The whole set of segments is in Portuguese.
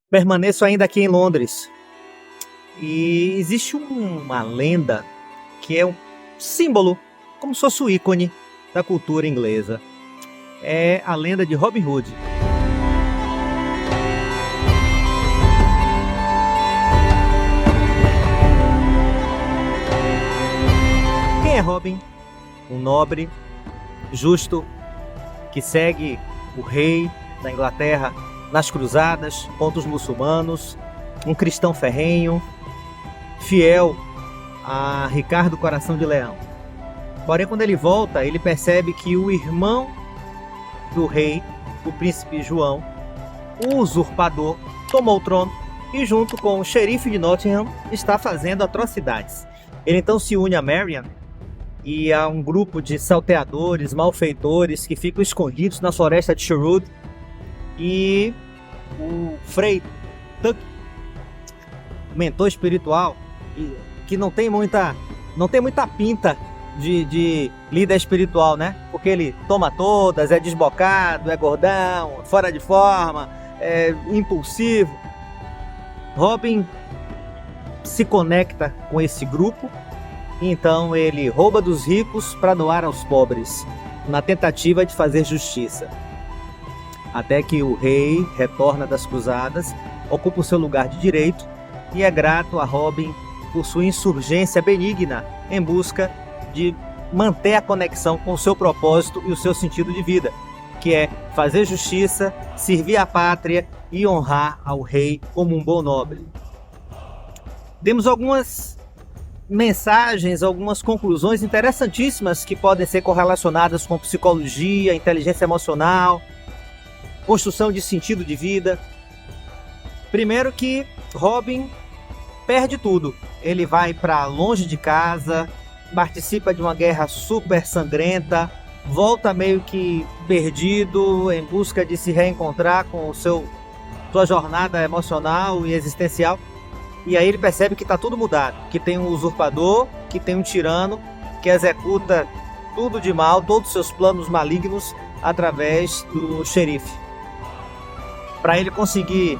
Permaneço ainda aqui em Londres. E existe uma lenda que é um símbolo, como se fosse o ícone da cultura inglesa. É a lenda de Robin Hood. Quem é Robin? Um nobre, justo, que segue o rei da Inglaterra nas cruzadas contra os muçulmanos, um cristão ferrenho, fiel a Ricardo Coração de Leão. Porém, quando ele volta, ele percebe que o irmão do rei, o príncipe João, o usurpador, tomou o trono e, junto com o xerife de Nottingham, está fazendo atrocidades. Ele então se une a Marian e a um grupo de salteadores, malfeitores que ficam escondidos na floresta de Sherwood. E o Frei Tuck, mentor espiritual, que não tem muita pinta de líder espiritual, né? Porque ele toma todas, é desbocado, é gordão, fora de forma, é impulsivo. Robin se conecta com esse grupo, então ele rouba dos ricos para doar aos pobres, na tentativa de fazer justiça. Até que o rei retorna das cruzadas, ocupa o seu lugar de direito e é grato a Robin por sua insurgência benigna em busca de manter a conexão com o seu propósito e o seu sentido de vida, que é fazer justiça, servir a pátria e honrar ao rei como um bom nobre. Temos algumas mensagens, algumas conclusões interessantíssimas que podem ser correlacionadas com psicologia, inteligência emocional, construção de sentido de vida. Primeiro que Robin perde tudo. Ele vai para longe de casa, participa de uma guerra super sangrenta, volta meio que perdido em busca de se reencontrar com sua jornada emocional e existencial. E aí ele percebe que está tudo mudado, que tem um usurpador, que tem um tirano, que executa tudo de mal, todos os seus planos malignos através do xerife. Para ele conseguir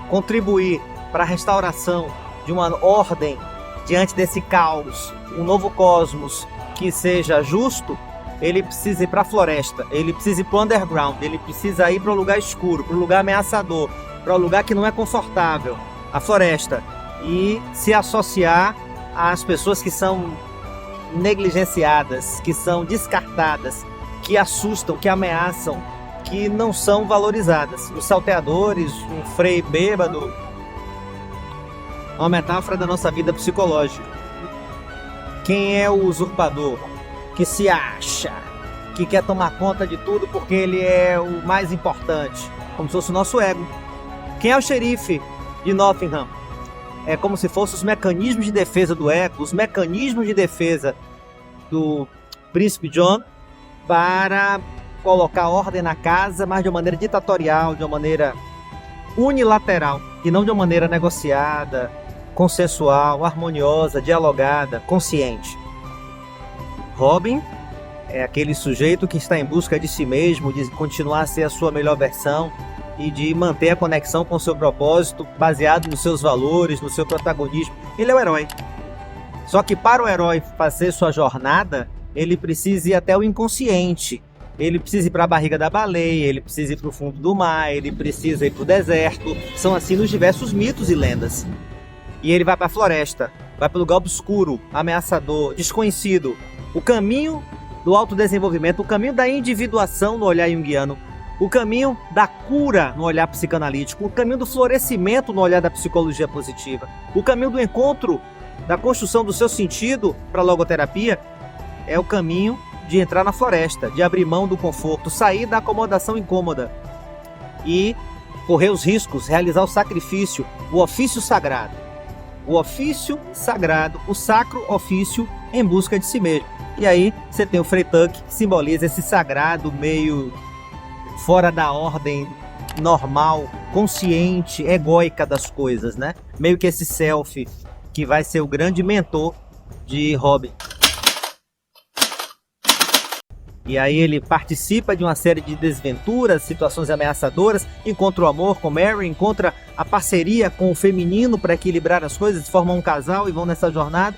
contribuir para a restauração de uma ordem diante desse caos, um novo cosmos que seja justo, ele precisa ir para a floresta, ele precisa ir para o underground, ele precisa ir para um lugar escuro, para um lugar ameaçador, para um lugar que não é confortável, a floresta, e se associar às pessoas que são negligenciadas, que são descartadas, que assustam, que ameaçam, que não são valorizadas. Os salteadores, um frei bêbado, uma metáfora da nossa vida psicológica. Quem é o usurpador? Que se acha, que quer tomar conta de tudo porque ele é o mais importante, como se fosse o nosso ego. Quem é o xerife de Nottingham? É como se fossem os mecanismos de defesa do ego, os mecanismos de defesa do príncipe John para colocar ordem na casa, mas de uma maneira ditatorial, de uma maneira unilateral, e não de uma maneira negociada, consensual, harmoniosa, dialogada, consciente. Robin é aquele sujeito que está em busca de si mesmo, de continuar a ser a sua melhor versão e de manter a conexão com o seu propósito, baseado nos seus valores, no seu protagonismo. Ele é o herói. Só que para o herói fazer sua jornada, ele precisa ir até o inconsciente. Ele precisa ir para a barriga da baleia, ele precisa ir para o fundo do mar, ele precisa ir para o deserto. São assim nos diversos mitos e lendas. E ele vai para a floresta, vai para o lugar obscuro, ameaçador, desconhecido. O caminho do autodesenvolvimento, o caminho da individuação no olhar junguiano, o caminho da cura no olhar psicanalítico, o caminho do florescimento no olhar da psicologia positiva, o caminho do encontro, da construção do seu sentido para a logoterapia, é o caminho de entrar na floresta, de abrir mão do conforto, sair da acomodação incômoda e correr os riscos, realizar o sacrifício, o ofício sagrado. O ofício sagrado, o sacro ofício em busca de si mesmo. E aí você tem o Frei Tuck, que simboliza esse sagrado meio fora da ordem normal, consciente, egóica das coisas, né? Meio que esse self que vai ser o grande mentor de Robin. E aí ele participa de uma série de desventuras, situações ameaçadoras, encontra o amor com Mary, encontra a parceria com o feminino para equilibrar as coisas, formam um casal e vão nessa jornada.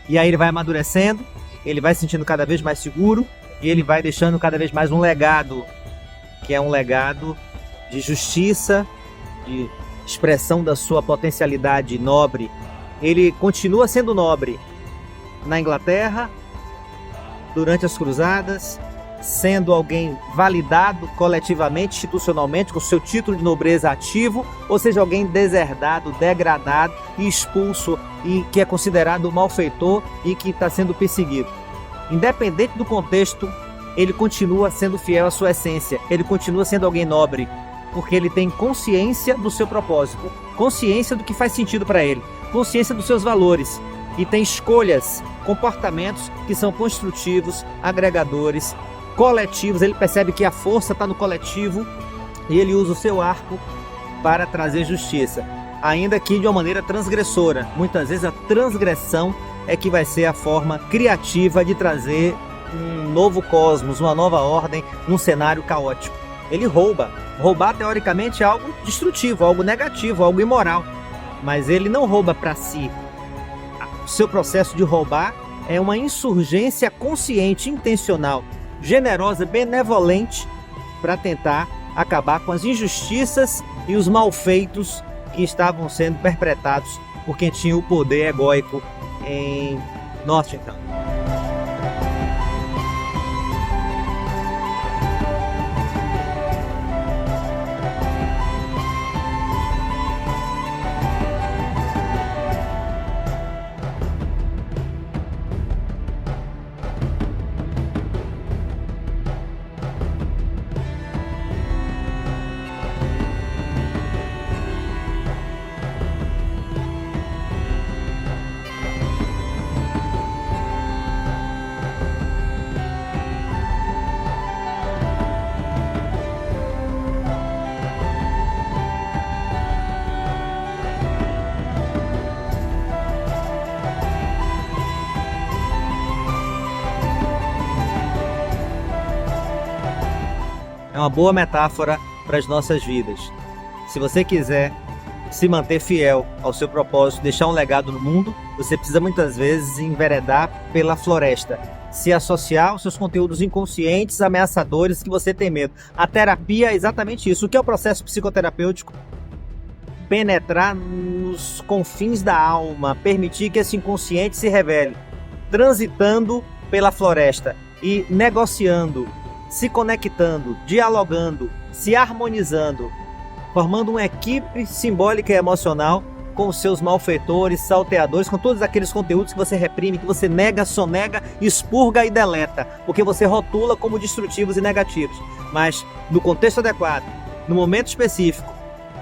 E aí ele vai amadurecendo, ele vai se sentindo cada vez mais seguro e ele vai deixando cada vez mais um legado, que é um legado de justiça, de expressão da sua potencialidade nobre. Ele continua sendo nobre na Inglaterra, durante as cruzadas, sendo alguém validado coletivamente, institucionalmente, com seu título de nobreza ativo, ou seja, alguém deserdado, degradado e expulso, e que é considerado malfeitor e que está sendo perseguido. Independente do contexto, ele continua sendo fiel à sua essência, ele continua sendo alguém nobre, porque ele tem consciência do seu propósito, consciência do que faz sentido para ele, consciência dos seus valores, e tem escolhas, comportamentos que são construtivos, agregadores, coletivos. Ele percebe que a força está no coletivo e ele usa o seu arco para trazer justiça, ainda que de uma maneira transgressora. Muitas vezes a transgressão é que vai ser a forma criativa de trazer um novo cosmos, uma nova ordem num cenário caótico. Ele rouba. Roubar, teoricamente, é algo destrutivo, algo negativo, algo imoral. Mas ele não rouba para si. O seu processo de roubar é uma insurgência consciente, intencional, generosa, benevolente, para tentar acabar com as injustiças e os malfeitos que estavam sendo perpetrados por quem tinha o poder egóico em Nottingham. É uma boa metáfora para as nossas vidas. Se você quiser se manter fiel ao seu propósito, deixar um legado no mundo, você precisa muitas vezes enveredar pela floresta, se associar aos seus conteúdos inconscientes, ameaçadores, que você tem medo. A terapia é exatamente isso. O que é o processo psicoterapêutico? Penetrar nos confins da alma, permitir que esse inconsciente se revele, transitando pela floresta e negociando, se conectando, dialogando, se harmonizando, formando uma equipe simbólica e emocional com os seus malfeitores, salteadores, com todos aqueles conteúdos que você reprime, que você nega, sonega, expurga e deleta, porque você rotula como destrutivos e negativos. Mas no contexto adequado, no momento específico,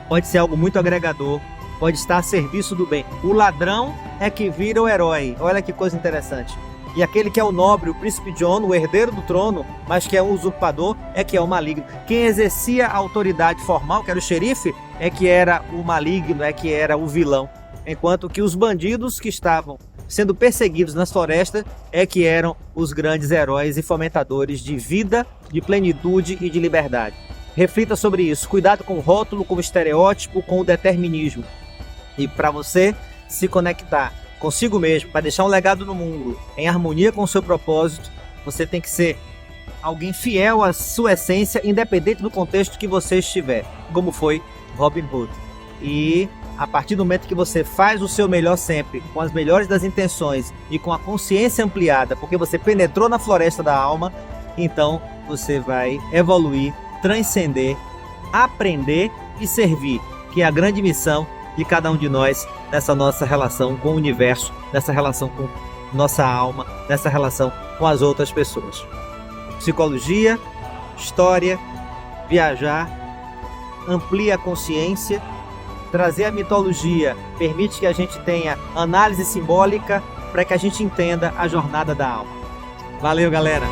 pode ser algo muito agregador, pode estar a serviço do bem. O ladrão é que vira o herói. Olha que coisa interessante. E aquele que é o nobre, o príncipe John, o herdeiro do trono, mas que é um usurpador, é que é o maligno. Quem exercia a autoridade formal, que era o xerife, é que era o maligno, é que era o vilão. Enquanto que os bandidos que estavam sendo perseguidos nas florestas é que eram os grandes heróis e fomentadores de vida, de plenitude e de liberdade. Reflita sobre isso. Cuidado com o rótulo, com o estereótipo, com o determinismo. E para você se conectar consigo mesmo, para deixar um legado no mundo em harmonia com o seu propósito, você tem que ser alguém fiel à sua essência, independente do contexto que você estiver, como foi Robin Hood. E a partir do momento que você faz o seu melhor sempre, com as melhores das intenções e com a consciência ampliada, porque você penetrou na floresta da alma, então você vai evoluir, transcender, aprender e servir, que é a grande missão de cada um de nós nessa nossa relação com o universo, nessa relação com nossa alma, nessa relação com as outras pessoas. Psicologia, história, viajar, amplia a consciência, trazer a mitologia, permite que a gente tenha análise simbólica para que a gente entenda a jornada da alma. Valeu, galera!